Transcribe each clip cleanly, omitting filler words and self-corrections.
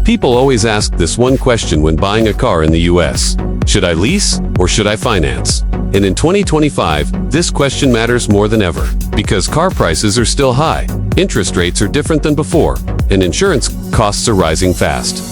People always ask this one question when buying a car in the US. Should I lease or should I finance? And in 2025, this question matters more than ever because car prices are still high, interest rates are different than before, and insurance costs are rising fast.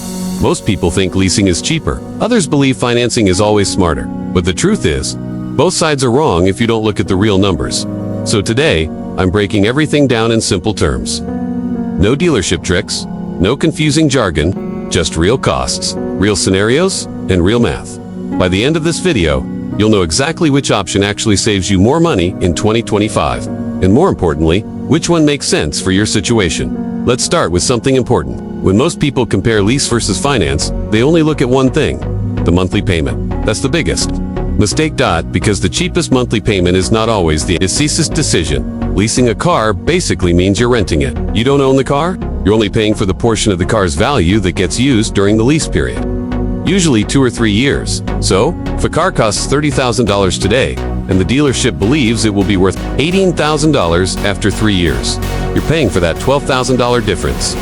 Most people think leasing is cheaper. Others believe financing is always smarter. But the truth is, both sides are wrong if you don't look at the real numbers. So today, I'm breaking everything down in simple terms. No dealership tricks, no confusing jargon, just real costs, real scenarios, and real math. By the end of this video, you'll know exactly which option actually saves you more money in 2025, and more importantly, which one makes sense for your situation. Let's start with something important. When most people compare lease versus finance, they only look at one thing, the monthly payment. That's the biggest mistake. Because the cheapest monthly payment is not always the easiest decision. Leasing a car basically means you're renting it. You don't own the car, you're only paying for the portion of the car's value that gets used during the lease period. Usually 2 or 3 years. So, if a car costs $30,000 today, and the dealership believes it will be worth $18,000 after 3 years, you're paying for that $12,000 difference,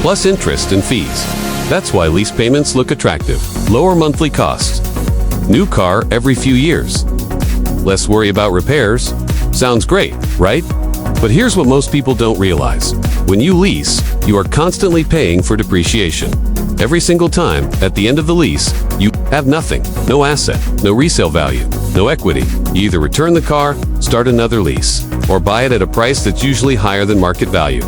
plus interest and fees. That's why lease payments look attractive. Lower monthly costs. New car every few years. Less worry about repairs. Sounds great, right? But here's what most people don't realize. When you lease, you are constantly paying for depreciation. Every single time, at the end of the lease, you have nothing. No asset, no resale value, no equity. You either return the car, start another lease, or buy it at a price that's usually higher than market value.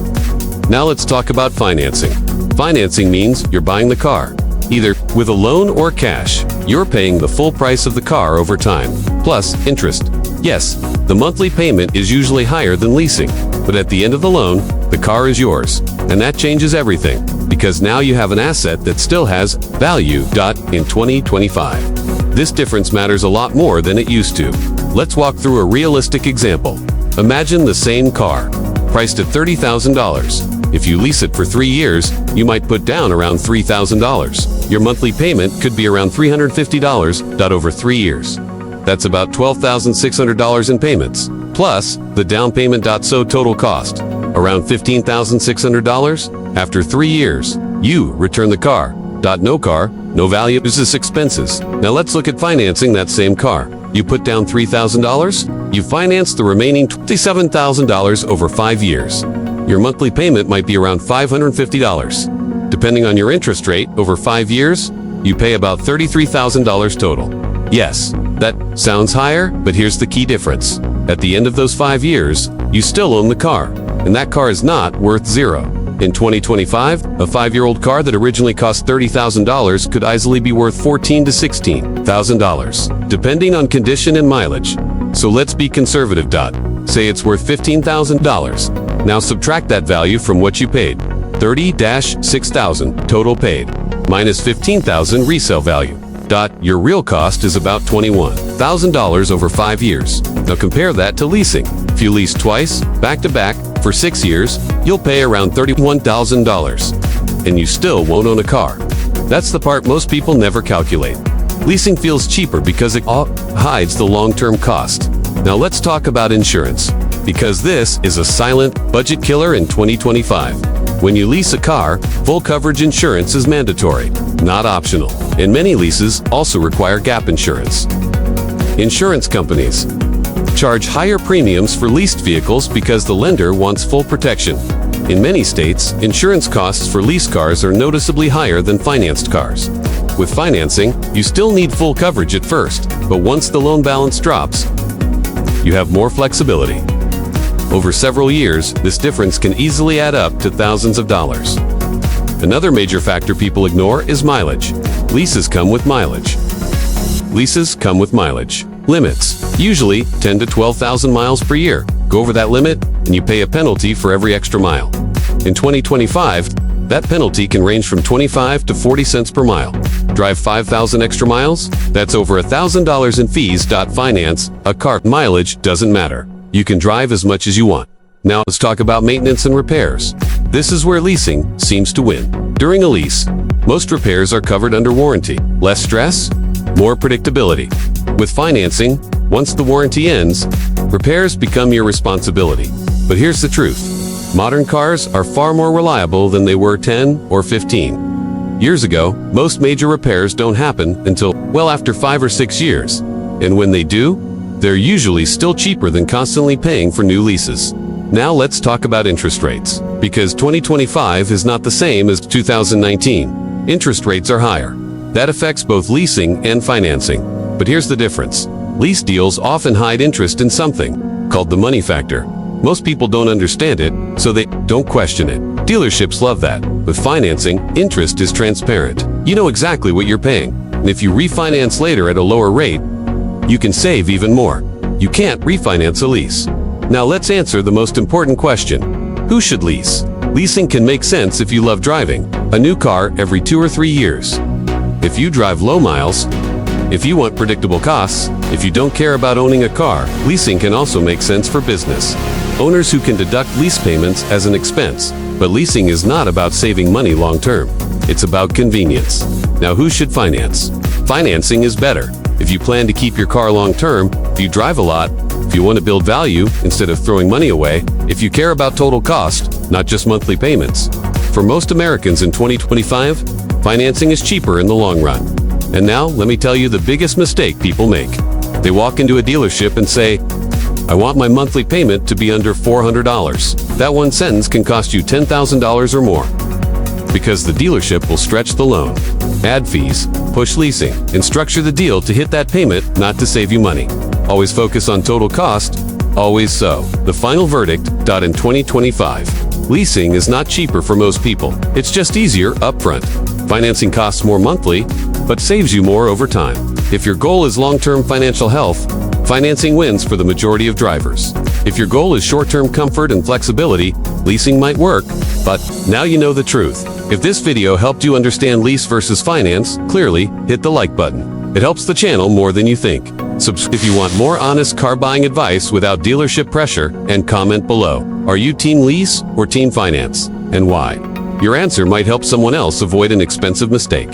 Now let's talk about financing. Financing means you're buying the car, either with a loan or cash. You're paying the full price of the car over time, plus interest. Yes, the monthly payment is usually higher than leasing, but at the end of the loan, the car is yours. And that changes everything, because now you have an asset that still has value. In 2025, this difference matters a lot more than it used to. Let's walk through a realistic example. Imagine the same car, priced at $30,000. If you lease it for 3 years, you might put down around $3,000. Your monthly payment could be around $350. Over 3 years. That's about $12,600 in payments, plus the down payment. So total cost, around $15,600. After 3 years, you return the car. No car, no value, is expenses. Now let's look at financing that same car. You put down $3,000, you finance the remaining $27,000 over 5 years. Your monthly payment might be around $550. Depending on your interest rate, over 5 years, you pay about $33,000 total. Yes, that sounds higher, but here's the key difference. At the end of those 5 years, you still own the car, and that car is not worth zero. In 2025, a 5-year-old car that originally cost $30,000 could easily be worth $14,000 to $16,000, depending on condition and mileage. So let's be conservative. Say it's worth $15,000. Now subtract that value from what you paid. $30,000 total paid, minus $15,000 resale value. Your real cost is about $21,000 over 5 years. Now compare that to leasing. If you lease twice, back to back, for 6 years, you'll pay around $31,000. And you still won't own a car. That's the part most people never calculate. Leasing feels cheaper because it hides the long-term cost. Now let's talk about insurance, because this is a silent budget killer in 2025. When you lease a car, full coverage insurance is mandatory, not optional. And many leases also require gap insurance. Insurance companies charge higher premiums for leased vehicles because the lender wants full protection. In many states, insurance costs for leased cars are noticeably higher than financed cars. With financing, you still need full coverage at first, but once the loan balance drops, you have more flexibility. Over several years, this difference can easily add up to thousands of dollars. Another major factor people ignore is mileage. Leases come with mileage. Leases come with mileage limits, usually 10 to 12,000 miles per year. Go over that limit, and you pay a penalty for every extra mile. In 2025, that penalty can range from 25 to 40 cents per mile. Drive 5,000 extra miles? That's over $1,000 in fees. Finance a car mileage doesn't matter. You can drive as much as you want. Now let's talk about maintenance and repairs. This is where leasing seems to win. During a lease, most repairs are covered under warranty. Less stress, more predictability. With financing, once the warranty ends, repairs become your responsibility. But here's the truth. Modern cars are far more reliable than they were 10 or 15 Years ago, most major repairs don't happen until well after 5 or 6 years. And when they do, they're usually still cheaper than constantly paying for new leases. Now let's talk about interest rates. Because 2025 is not the same as 2019. Interest rates are higher. That affects both leasing and financing. But here's the difference. Lease deals often hide interest in something called the money factor. Most people don't understand it, so they don't question it. Dealerships love that. With financing, interest is transparent. You know exactly what you're paying. And if you refinance later at a lower rate, you can save even more. You can't refinance a lease. Now let's answer the most important question. Who should lease? Leasing can make sense if you love driving a new car every 2 or 3 years. If you drive low miles, if you want predictable costs, if you don't care about owning a car, leasing can also make sense for business. Owners who can deduct lease payments as an expense. But leasing is not about saving money long term. It's about convenience. Now who should finance? Financing is better. If you plan to keep your car long term, if you drive a lot, if you want to build value instead of throwing money away, if you care about total cost, not just monthly payments. For most Americans in 2025, financing is cheaper in the long run. And now, let me tell you the biggest mistake people make. They walk into a dealership and say, "I want my monthly payment to be under $400. That one sentence can cost you $10,000 or more. Because the dealership will stretch the loan, add fees, push leasing, and structure the deal to hit that payment, not to save you money. Always focus on total cost, always so. The final verdict. In 2025, leasing is not cheaper for most people. It's just easier upfront. Financing costs more monthly, but saves you more over time. If your goal is long-term financial health, financing wins for the majority of drivers. If your goal is short-term comfort and flexibility, leasing might work, but now you know the truth. If this video helped you understand lease versus finance, clearly, hit the like button. It helps the channel more than you think. Subscribe if you want more honest car buying advice without dealership pressure, and comment below. Are you team lease or team finance? And why? Your answer might help someone else avoid an expensive mistake.